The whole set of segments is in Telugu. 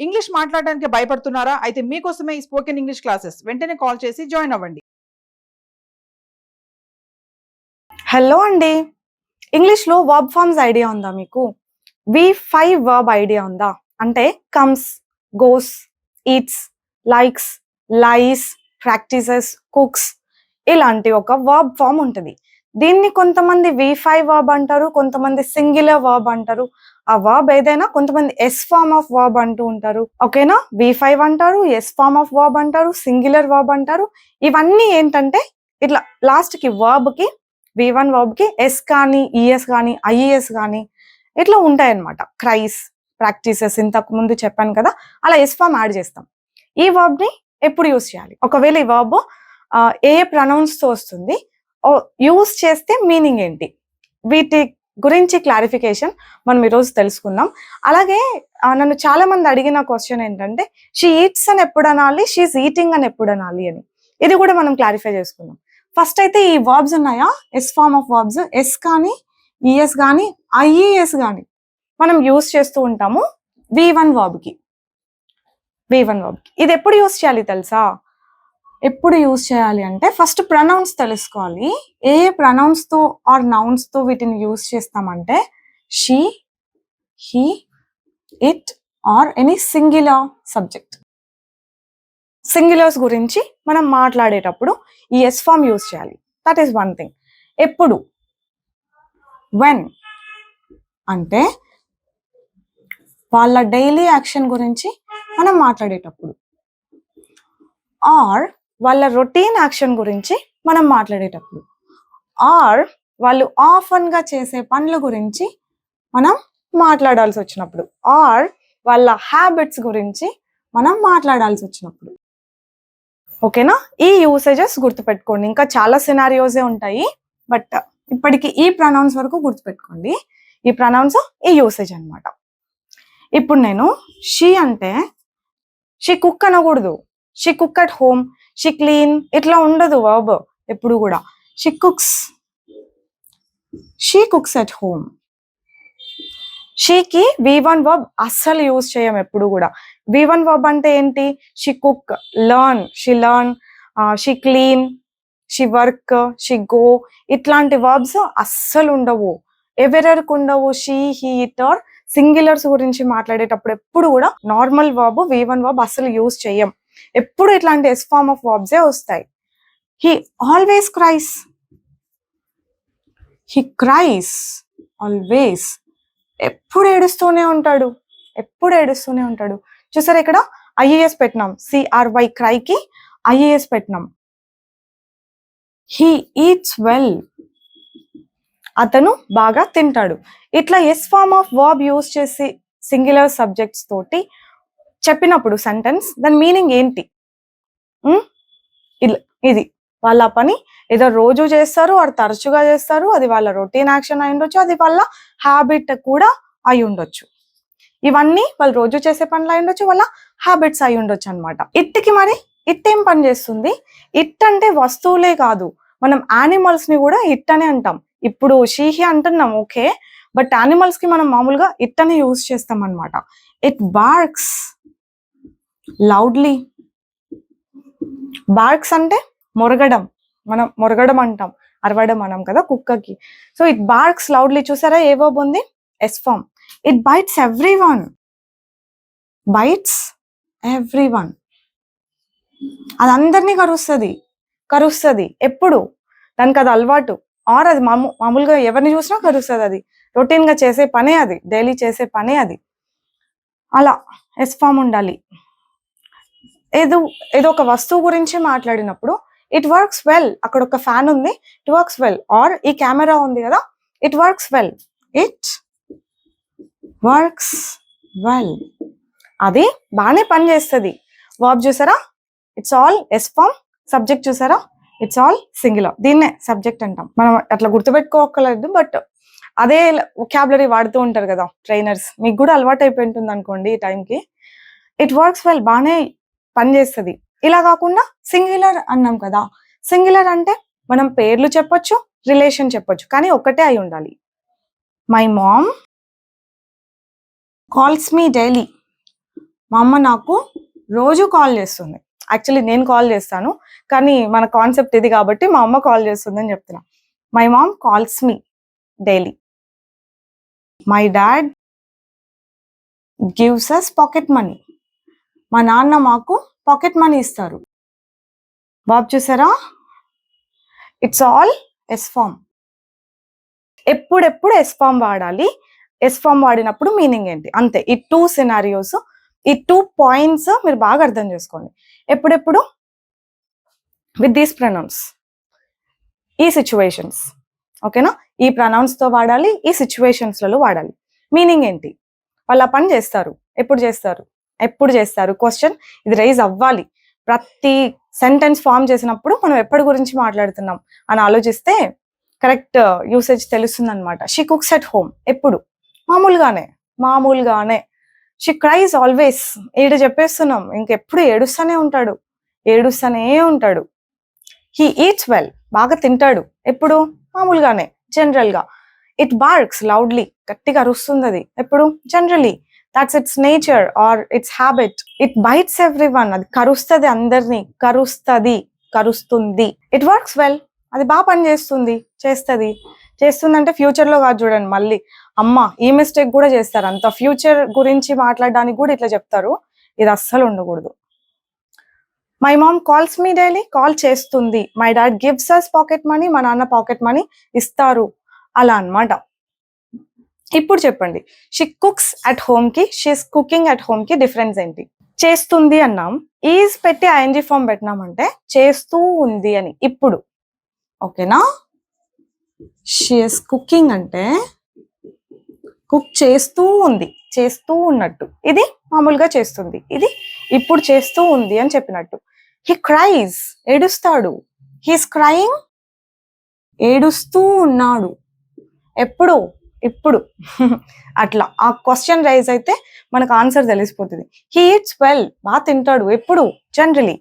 ఇంగ్లీష్ మాట్లాడడానికి భయపడుతున్నారా? అయితే మీకోసమే ఈ స్పోకెన్ ఇంగ్లీష్ క్లాసెస్. వెంటనే కాల్ చేసి జాయిన్ అవ్వండి. హలో అండి. ఇంగ్లీష్‌లో వర్బ్ ఫార్మ్స్ ఐడియా ఉందా మీకు? V5 వర్బ్ ఐడియా ఉందా? అంటే కమ్స్, గోస్, ఈట్స్, లైక్స్, లైస్, ప్రాక్టీసెస్, కుక్స్ ఇలాంటి ఒక వర్బ్ ఫార్మ్ ఉంటది. దీన్ని కొంతమంది V5 వర్బ్ అంటారు. కొంతమంది సింగులర్ వర్బ్ అంటారు. ఆ వర్బ్ ఏదైనా కొంతమంది ఎస్ ఫార్మ్ ఆఫ్ వర్బ్ అంటూ ఉంటారు. ఓకేనా? V5 అంటారు, ఎస్ ఫార్మ్ ఆఫ్ వర్బ్ అంటారు, సింగులర్ వర్బ్ అంటారు. ఇవన్నీ ఏంటంటే ఇట్లా లాస్ట్‌కి వర్బ్‌కి V1 వర్బ్‌కి ఎస్ కానీ, ఈఎస్ కానీ, ఐఈఎస్ కానీ ఇట్లా ఉంటాయన్నమాట. క్రైస్, ప్రాక్టీసెస్ ఇంతకు ముందు చెప్పాను కదా! అలా ఎస్ ఫార్మ్ యాడ్ చేస్తాం. ఈ వర్బ్‌ని ఎప్పుడు యూజ్ చేయాలి? ఒకవేళ ఈ వర్బ్ ఏ ప్రొనౌన్స్‌తో వస్తుంది? యూజ్ చేస్తే మీనింగ్ ఏంటి? వీటి గురించి క్లారిఫికేషన్ మనం ఈరోజు తెలుసుకుందాం. అలాగే నన్ను చాలా మంది అడిగిన క్వెషన్ ఏంటంటే, షీ ఈట్స్ అని ఎప్పుడు అనాలి? షీ ఈస్ ఈటింగ్ అని ఎప్పుడు అనాలి అని. ఇది కూడా మనం క్లారిఫై చేసుకుందాం. ఫస్ట్ అయితే ఈ వర్బ్స్ ఉన్నాయా? S form of verbs. S కానీ, ఈఎస్ కానీ, ఐఈఎస్ కానీ మనం యూజ్ చేస్తూ ఉంటాము V1 వర్బ్‌కి. V1 వర్బ్‌కి. ఇది ఎప్పుడు యూజ్ చేయాలి తెలుసా? ఎప్పుడు యూజ్ చేయాలి అంటే ఫస్ట్ ప్రొనౌన్స్ తెలుసుకోవాలి. ఏ ప్రొనౌన్స్‌తో ఆర్ నౌన్స్‌తో వీటిని యూజ్ చేస్తామంటే she, he, it or any singular subject. Singulars గురించి మనం మాట్లాడేటప్పుడు ఈ ఎస్ ఫార్మ్ యూజ్ చేయాలి. That is one thing. ఎప్పుడు? వెన్ అంటే వాళ్ళ డైలీ యాక్షన్ గురించి మనం మాట్లాడేటప్పుడు, ఆర్ వాళ్ళ రొటీన్ యాక్షన్ గురించి మనం మాట్లాడేటప్పుడు, ఆర్ వాళ్ళు ఆఫన్ గా చేసే పనుల గురించి మనం మాట్లాడాల్సి వచ్చినప్పుడు, ఆర్ వాళ్ళ హ్యాబిట్స్ గురించి మనం మాట్లాడాల్సి వచ్చినప్పుడు. ఓకేనా? ఈ యూసేజెస్ గుర్తుపెట్టుకోండి. ఇంకా చాలా సినారియోసే ఉంటాయి, బట్ ఇప్పటికి ఈ ప్రొనౌన్స్ వరకు గుర్తుపెట్టుకోండి. ఈ ప్రొనౌన్స్, ఈ యూసేజ్ అన్నమాట. ఇప్పుడు నేను షీ అంటే షీ కుక్ అనకూడదు. She cook at home, she clean ఇట్లా ఉండదు వర్బ్ ఎప్పుడు కూడా. She cooks at home. షీకి V1 వర్బ్ అస్సలు యూజ్ చేయం ఎప్పుడు కూడా. V1 వర్బ్ అంటే ఏంటి? She cook, she learn, she clean, she work, she go ఇట్లాంటి వర్బ్స్ అస్సలు ఉండవు. ఎవరెవరికి ఉండవు? She, he, it are singulars గురించి మాట్లాడేటప్పుడు ఎప్పుడు కూడా నార్మల్ వర్బ్ V1 వర్బ్ అస్సలు యూజ్ చేయం. ఎప్పుడు ఇట్లాంటి ఎస్ ఫార్మ్ ఆఫ్ వర్బ్సే వస్తాయి. He always cries. He cries always. ఎప్పుడు ఏడుస్తూనే ఉంటాడు. ఎప్పుడు ఏడుస్తూనే ఉంటాడు. చూసారా ఇక్కడ ఐఏఎస్ పెట్టినాం. CRY క్రైకి ఐఏఎస్ పెట్టినాం. He eats well. అతను బాగా తింటాడు. ఇట్లా S form of verb use చేసి సింగులర్ సబ్జెక్ట్స్ తోటి చెప్పినప్పుడు సెంటెన్స్ దాని మీనింగ్ ఏంటి? ఇది వాళ్ళ పని ఏదో రోజు చేస్తారు, అది తరచుగా చేస్తారు, అది వాళ్ళ రొటీన్ యాక్షన్ అయి ఉండొచ్చు, అది వాళ్ళ హ్యాబిట్ కూడా అయి ఉండొచ్చు. ఇవన్నీ వాళ్ళు రోజు చేసే పనులు అయి ఉండొచ్చు, వాళ్ళ హ్యాబిట్స్ అయి ఉండొచ్చు అనమాట. ఇట్కి మరి ఇట్ ఏం పని చేస్తుంది? ఇట్ అంటే వస్తువులే కాదు, మనం యానిమల్స్ ని కూడా ఇట్ అనే అంటాం. ఇప్పుడు షీహి అంటున్నాం ఓకే, బట్ యానిమల్స్ కి మనం మామూలుగా ఇట్ అనే యూజ్ చేస్తాం అనమాట. It barks loudly. బార్క్స్ అంటే మొరగడం. మనం మొరగడం అంటాం, అరవడం అనం కదా కుక్కకి. So it barks loudly. చూసారా ఏ వర్బ్ ఉంది? S form. It bites everyone. Bites everyone. అది అందరినీ కరుస్తుంది. ఎప్పుడు? దానికి అది అలవాటు, ఆర్ అది మామూలుగా ఎవరిని చూసినా కరుస్తుంది. అది రొటీన్ గా చేసే పనే, అది డైలీ చేసే పనే అది. అలా ఎస్ ఫార్మ్ ఉండాలి. ఏదో ఒక వస్తువు గురించి మాట్లాడినప్పుడు ఇట్ వర్క్స్ వెల్. అక్కడ ఒక ఫ్యాన్ ఉంది, ఇట్ వర్క్స్ వెల్. ఆర్ ఈ కెమెరా ఉంది కదా, it works well. It works well. అది బాగానే పని చేస్తుంది. వర్బ్ చూసారా? It's all S form. Subject చూసారా? It's all singular. దీన్నే సబ్జెక్ట్ అంటాం. మనం అట్లా గుర్తుపెట్టుకోకలేదు, బట్ అదే వొకాబులరీ వాడుతూ ఉంటారు కదా ట్రైనర్స్. మీకు కూడా అలవాటు అయిపోయి ఉంటుంది అనుకోండి ఈ టైంకి. ఇట్ వర్క్స్ వెల్ బాగానే పని చేస్తుంది. ఇలా కాకుండా సింగులర్ అన్నాం కదా, సింగులర్ అంటే మనం పేర్లు చెప్పొచ్చు, రిలేషన్ చెప్పొచ్చు, కానీ ఒకటే అయి ఉండాలి. My mom calls me daily. మా అమ్మ నాకు రోజు కాల్ చేస్తుంది. యాక్చువల్లీ నేను కాల్ చేస్తాను, కానీ మన కాన్సెప్ట్ ఇది కాబట్టి మా అమ్మ కాల్ చేస్తుంది అని చెప్తున్నా. My mom calls me daily. My dad gives us pocket money. మా నాన్న మాకు పాకెట్ మనీ ఇస్తారు. బాబు చూసారా, ఇట్స్ ఆల్ ఎస్ ఫామ్. ఎప్పుడెప్పుడు ఎస్ ఫామ్ వాడాలి, ఎస్ ఫామ్ వాడినప్పుడు మీనింగ్ ఏంటి, అంతే. ఈ 2 సినారియోస్, ఈ 2 పాయింట్స్ మీరు బాగా అర్థం చేసుకోండి. ఎప్పుడెప్పుడు విత్ దీస్ ప్రొనౌన్స్, ఈ సిచ్యువేషన్స్, ఓకేనా. ఈ ప్రొనౌన్స్ తో వాడాలి, ఈ సిచ్యువేషన్స్ లలో వాడాలి. మీనింగ్ ఏంటి, వాళ్ళు ఆ పని చేస్తారు, ఎప్పుడు చేస్తారు, ఎప్పుడు చేస్తారు, క్వశ్చన్ ఇది రైజ్ అవ్వాలి. ప్రతి సెంటెన్స్ ఫామ్ చేసినప్పుడు మనం ఎప్పటి గురించి మాట్లాడుతున్నాం అని ఆలోచిస్తే కరెక్ట్ యూసేజ్ తెలుస్తుంది అనమాట. షీ కుక్స్ ఎట్ హోమ్, ఎప్పుడు, మామూలుగానే. షీ క్రైస్ ఆల్వేస్, ఈడ చెప్పేస్తున్నాం, ఇంకెప్పుడు ఏడుస్తూనే ఉంటాడు. హీ ఈట్స్ వెల్, బాగా తింటాడు, ఎప్పుడు, మామూలుగానే, జనరల్ గా. ఇట్ బార్క్స్ లౌడ్లీ, గట్టిగా అరుస్తుంది అది, ఎప్పుడు, generally. That's its nature or its habit. It bites every one, అది కరుస్తుంది అందరినీ, కరుస్తుంది. ఇట్ వర్క్స్ వెల్, అది బాగా పని చేస్తుంది అంటే ఫ్యూచర్ లో కాదు, చూడండి మళ్ళీ అమ్మ ఈ మిస్టేక్ కూడా చేస్తారు, అంత ఫ్యూచర్ గురించి మాట్లాడడానికి కూడా ఇట్లా చెప్తారు. ఇది అస్సలు ఉండకూడదు. My mom calls me daily, call చేస్తుంది. My dad gives us pocket money, మా నాన్న పాకెట్ మనీ ఇస్తారు, అలా అన్నమాట. ఇప్పుడు చెప్పండి, షీ కుక్స్ అట్ హోమ్ కి షీస్ కుకింగ్ అట్ హోమ్ కి డిఫరెన్స్ ఏంటి. చేస్తుంది అన్నాం, ఈజ్ పెట్టి ఐఎన్జీ ఫామ్ పెట్టినామంటే చేస్తూ ఉంది అని. ఇప్పుడు ఓకేనా, షీఈస్ కుకింగ్ అంటే కుక్ చేస్తూ ఉంది, చేస్తూ ఉన్నట్టు. ఇది మామూలుగా చేస్తుంది, ఇది ఇప్పుడు చేస్తూ ఉంది అని చెప్పినట్టు. హీ క్రైస్, ఏడుస్తాడు. హీస్ క్రైయింగ్, ఏడుస్తూ ఉన్నాడు, ఎప్పుడు, ఇప్పుడు. అట్లా ఆ క్వశ్చన్ రైజ్ అయితే మనకు ఆన్సర్ తెలిసిపోతుంది. హీ ఈట్స్ వెల్, బాగా తింటాడు, ఎప్పుడు, జనరలీ.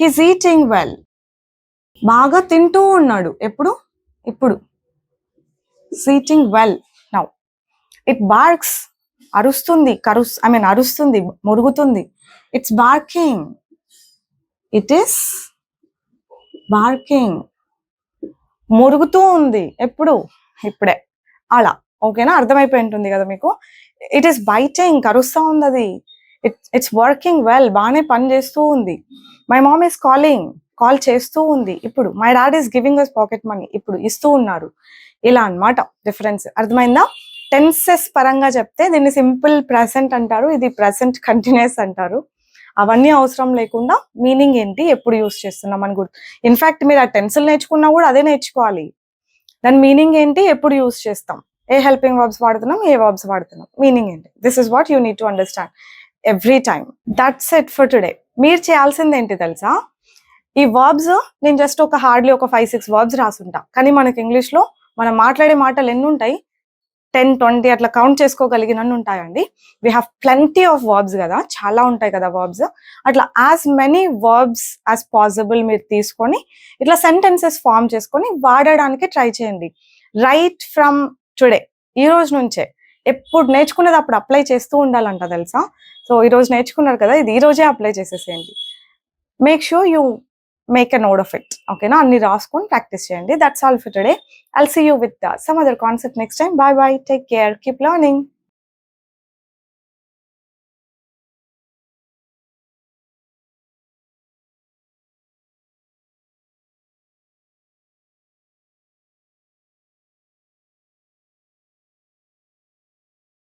హీస్ ఈటింగ్ వెల్, బాగా తింటూ ఉన్నాడు, ఎప్పుడు, ఇప్పుడు. Eating well now. It barks, అరుస్తుంది, అరుస్తుంది, మురుగుతుంది. It's barking, it is barking, మురుగుతూ ఉంది, ఎప్పుడు, ఇప్పుడే, అలా. ఓకేనా, అర్థమైపోయి ఉంటుంది కదా మీకు. ఇట్ ఈస్ బైటింగ్, కరుస్తూ ఉంది అది. ఇట్స్ వర్కింగ్ వెల్, బాగానే పని చేస్తూ ఉంది. My mom is calling, call చేస్తూ ఉంది, ఇప్పుడు. My dad is giving us pocket money, ఇప్పుడు ఇస్తూ ఉన్నారు. ఇలా అన్నమాట డిఫరెన్స్. అర్థమైందా. టెన్సెస్ పరంగా చెప్తే దీన్ని సింపుల్ ప్రెసెంట్ అంటారు, ఇది ప్రెసెంట్ కంటిన్యూస్ అంటారు. అవన్నీ అవసరం లేకుండా మీనింగ్ ఏంటి, ఎప్పుడు యూస్ చేస్తున్నాం అని గుర్తు. ఇన్ఫాక్ట్ మీరు ఆ టెన్సిల్ నేర్చుకున్నా కూడా అదే నేర్చుకోవాలి. దాని మీనింగ్ ఏంటి, ఎప్పుడు యూస్ చేస్తాం, ఏ హెల్పింగ్ వర్బ్స్ వాడుతున్నాం, ఏ వర్బ్స్ వాడుతున్నాం, మీనింగ్ ఏంటి. This is what you need to understand every time. That's it for today. మీరు చేయాల్సింది ఏంటి తెలుసా, ఈ వర్బ్స్ నేను జస్ట్ ఒక హార్డ్లీ ఒక 5-6 వర్బ్స్ రాసుంటా, కానీ మనకి ఇంగ్లీష్ లో మనం మాట్లాడే మాటలు ఎన్ని ఉంటాయి, 10-20 అట్లా కౌంట్ చేసుకోగలిగినన్ని ఉంటాయండి. We have plenty of verbs కదా, చాలా ఉంటాయి కదా వర్బ్స్. అట్లా as many verbs as possible మీరు తీసుకొని ఇట్లా సెంటెన్సెస్ ఫామ్ చేసుకొని వాడడానికి ట్రై చేయండి. రైట్ ఫ్రమ్ టుడే, ఈ రోజు నుంచే. ఎప్పుడు నేర్చుకునేది అప్పుడు అప్లై చేస్తూ ఉండాలంట తెలుసా. సో ఈ రోజు నేర్చుకున్నారు కదా, ఇది ఈ రోజే అప్లై చేసేసేయండి. Make sure you make a note of it. ఓకేనా, అన్ని రాసుకొని ప్రాక్టీస్ చేయండి. That's all for today. I'll see you with some other concept next time. Bye bye, take care, keep learning.